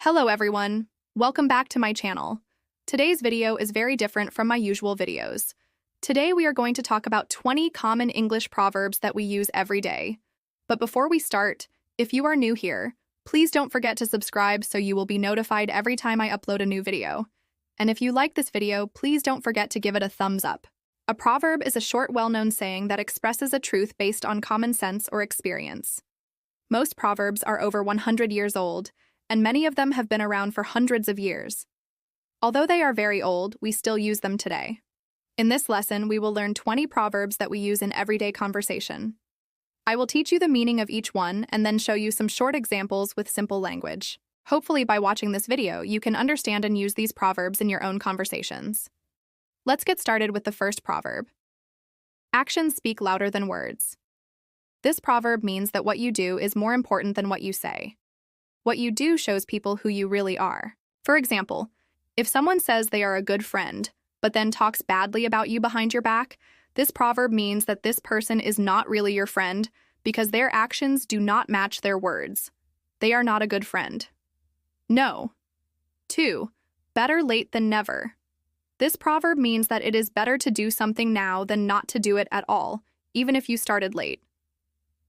Hello everyone, welcome back to my channel. Today's video is very different from my usual videos. Today we are going to talk about 20 common English proverbs that we use every day. But before we start, if you are new here, please don't forget to subscribe so you will be notified every time I upload a new video. And if you like this video, please don't forget to give it a thumbs up. A proverb is a short, well-known saying that expresses a truth based on common sense or experience. Most proverbs are over 100 years old, and many of them have been around for hundreds of years. Although they are very old, we still use them today. In this lesson, we will learn 20 proverbs that we use in everyday conversation. I will teach you the meaning of each one and then show you some short examples with simple language. Hopefully, by watching this video, you can understand and use these proverbs in your own conversations. Let's get started with the first proverb. Actions speak louder than words. This proverb means that what you do is more important than what you say. What you do shows people who you really are. For example, if someone says they are a good friend, but then talks badly about you behind your back, this proverb means that this person is not really your friend because their actions do not match their words. They are not a good friend. No. 2. Better late than never. This proverb means that it is better to do something now than not to do it at all, even if you started late.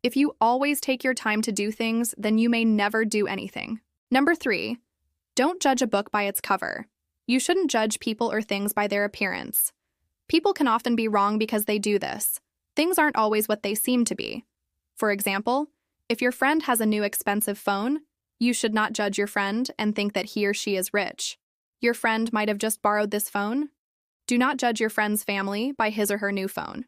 If you always take your time to do things, then you may never do anything. Number 3. Don't judge a book by its cover. You shouldn't judge people or things by their appearance. People can often be wrong because they do this. Things aren't always what they seem to be. For example, if your friend has a new expensive phone, you should not judge your friend and think that he or she is rich. Your friend might have just borrowed this phone. Do not judge your friend's family by his or her new phone.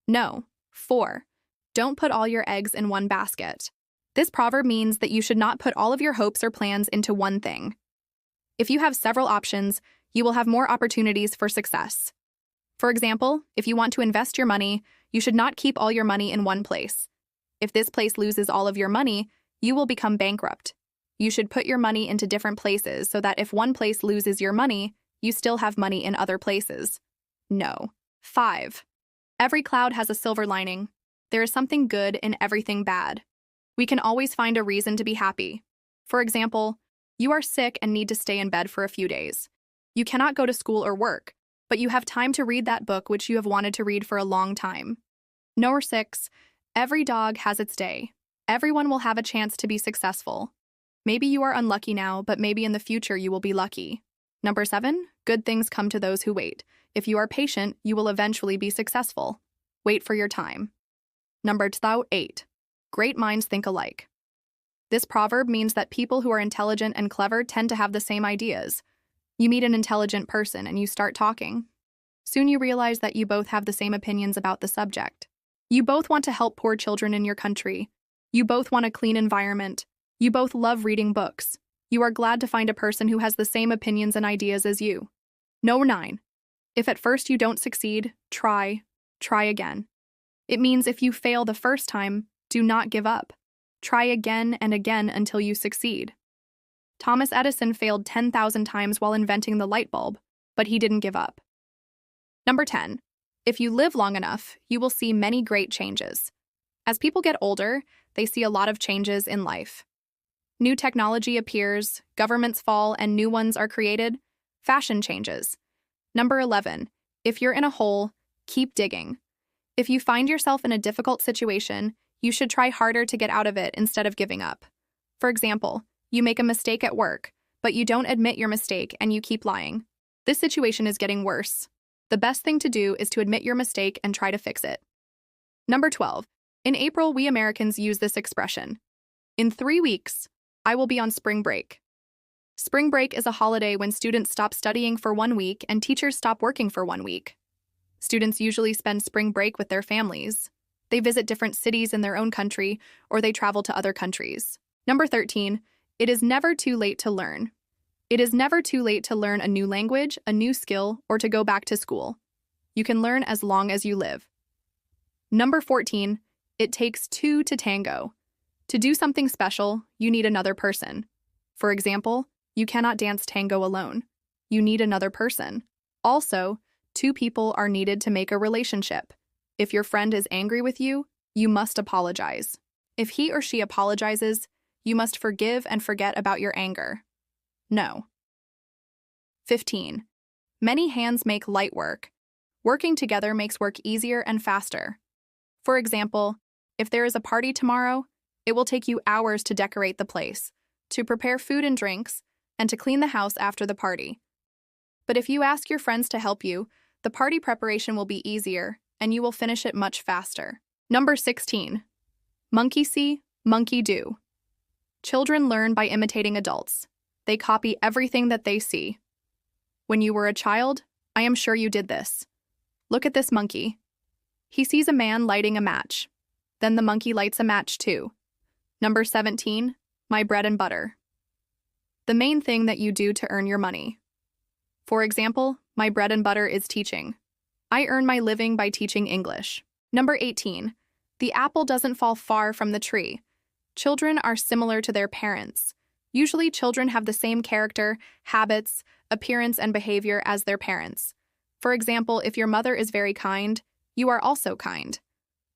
No. 4. Don't put all your eggs in one basket. This proverb means that you should not put all of your hopes or plans into one thing. If you have several options, you will have more opportunities for success. For example, if you want to invest your money, you should not keep all your money in one place. If this place loses all of your money, you will become bankrupt. You should put your money into different places so that if one place loses your money, you still have money in other places. No. 5. Every cloud has a silver lining. There is something good in everything bad. We can always find a reason to be happy. For example, you are sick and need to stay in bed for a few days. You cannot go to school or work, but you have time to read that book which you have wanted to read for a long time. Number 6. Every dog has its day. Everyone will have a chance to be successful. Maybe you are unlucky now, but maybe in the future you will be lucky. Number 7. Good things come to those who wait. If you are patient, you will eventually be successful. Wait for your time. Number 8. Great minds think alike. This proverb means that people who are intelligent and clever tend to have the same ideas. You meet an intelligent person and you start talking. Soon you realize that you both have the same opinions about the subject. You both want to help poor children in your country. You both want a clean environment. You both love reading books. You are glad to find a person who has the same opinions and ideas as you. Number 9. If at first you don't succeed, try again. It means if you fail the first time, do not give up. Try again and again until you succeed. Thomas Edison failed 10,000 times while inventing the light bulb, but he didn't give up. Number 10. If you live long enough, you will see many great changes. As people get older, they see a lot of changes in life. New technology appears, governments fall, and new ones are created. Fashion changes. Number 11. If you're in a hole, keep digging. If you find yourself in a difficult situation, you should try harder to get out of it instead of giving up. For example, you make a mistake at work, but you don't admit your mistake and you keep lying. This situation is getting worse. The best thing to do is to admit your mistake and try to fix it. Number 12. In April, we Americans use this expression. In 3 weeks, I will be on spring break. Spring break is a holiday when students stop studying for 1 week and teachers stop working for 1 week. Students usually spend spring break with their families. They visit different cities in their own country, or they travel to other countries. Number 13. It is never too late to learn. It is never too late to learn a new language, a new skill, or to go back to school. You can learn as long as you live. Number 14. It takes 2 to tango. To do something special, you need another person. For example, you cannot dance tango alone. You need another person. Also, 2 people are needed to make a relationship. If your friend is angry with you, you must apologize. If he or she apologizes, you must forgive and forget about your anger. No. 15. Many hands make light work. Working together makes work easier and faster. For example, if there is a party tomorrow, it will take you hours to decorate the place, to prepare food and drinks, and to clean the house after the party. But if you ask your friends to help you, the party preparation will be easier, and you will finish it much faster. Number 16. Monkey see, monkey do. Children learn by imitating adults. They copy everything that they see. When you were a child, I am sure you did this. Look at this monkey. He sees a man lighting a match. Then the monkey lights a match too. Number 17. My bread and butter. The main thing that you do to earn your money. For example, my bread and butter is teaching. I earn my living by teaching English. Number 18. The apple doesn't fall far from the tree. Children are similar to their parents. Usually, children have the same character, habits, appearance, and behavior as their parents. For example, if your mother is very kind, you are also kind.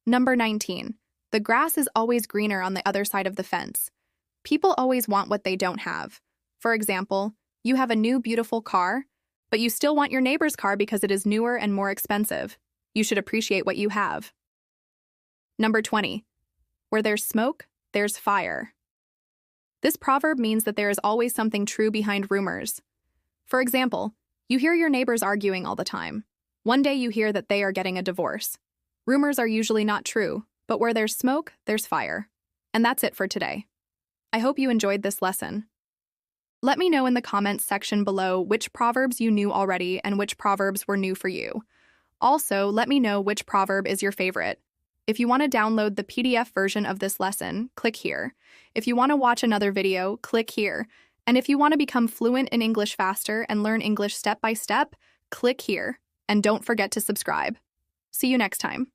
Number 19. The grass is always greener on the other side of the fence. People always want what they don't have. For example, you have a new beautiful car, but you still want your neighbor's car because it is newer and more expensive. You should appreciate what you have. Number 20. Where there's smoke, there's fire. This proverb means that there is always something true behind rumors. For example, you hear your neighbors arguing all the time. One day you hear that they are getting a divorce. Rumors are usually not true, but where there's smoke, there's fire. And that's it for today. I hope you enjoyed this lesson. Let me know in the comments section below which proverbs you knew already and which proverbs were new for you. Also, let me know which proverb is your favorite. If you want to download the PDF version of this lesson, click here. If you want to watch another video, click here. And if you want to become fluent in English faster and learn English step by step, click here. And don't forget to subscribe. See you next time.